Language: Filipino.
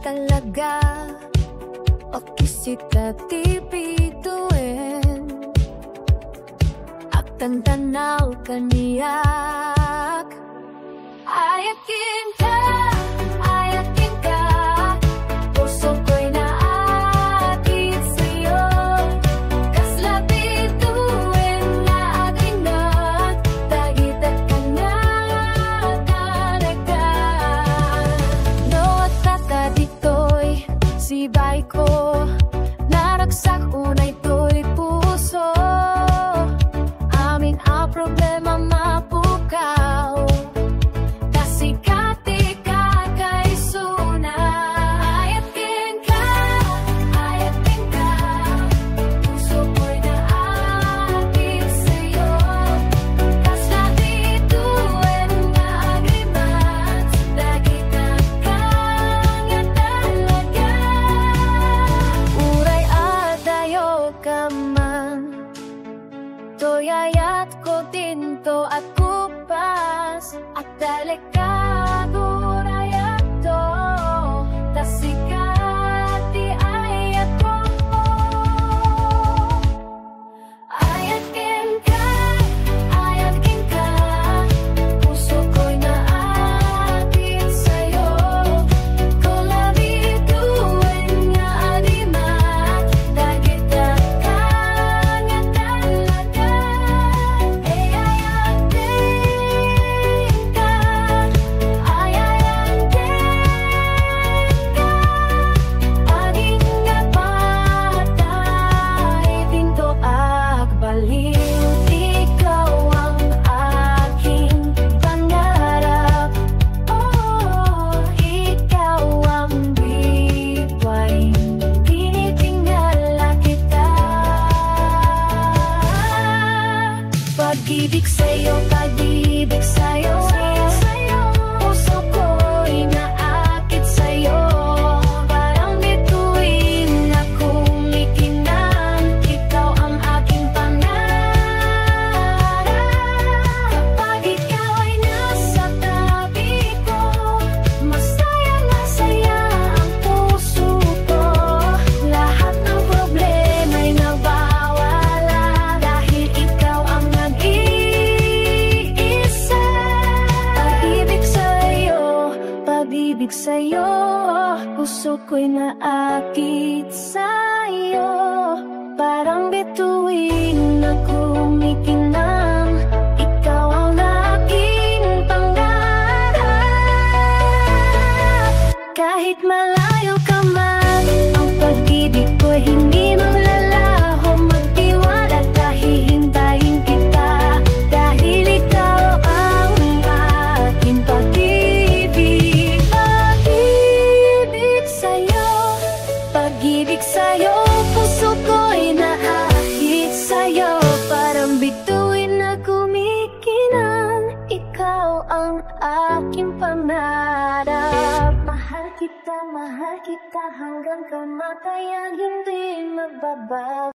talaga Pagkisita ti bituin Aktan tanaw kaniyak Ayakin ka Puso ko'y naakit sa'yo Kasla bituin na aginat Dagitat ka na talaga No at tata dito'y sibay ko Naragsak unay to'y puso Amin ang problema mapukaw Kasi kati kakaisuna Ayakin ka Puso ko'y naakit sa'yo Kasla bituin na agrimat Dagitan ka nga talaga Uray adayo ka man Toyayat ko tinto at kupas At delikado rayat to Tasikati ayat ko Ayakin ka Puso ko'y naakit sa'yo Kolabituin nga adimat Dagitan ka nga talaga Aging nga patay Tinto agbaliw Ikaw ang aking pangarap Oh, ikaw ang bituin Tinitingala kita Pag-ibig sa'yo Puso ko'y naakit sa'yo Parang bituin na kumikinang Ikaw ang aking pangarap Kapag ikaw ay nasa tabi ko Masaya na saya ang puso ko Lahat ng problema'y nawawala Dahil ikaw ang nag-iisa Pag-ibig sa'yo Puso ko'y naakit sa'yo Parang bituin na kumikinang Ikaw ang aking pangarap Kahit malayo ka man Ang pag-ibig ko'y hindi maglalaho Magtiwala ka, hihintayin kita Dahil ikaw ang aking pag-ibig Pag-ibig sa'yo Puso ko'y naakit sa'yo Parang bituin na kumikinang Ikaw ang aking pangarap Mahal kita hanggang kamatayan Hindi magbabago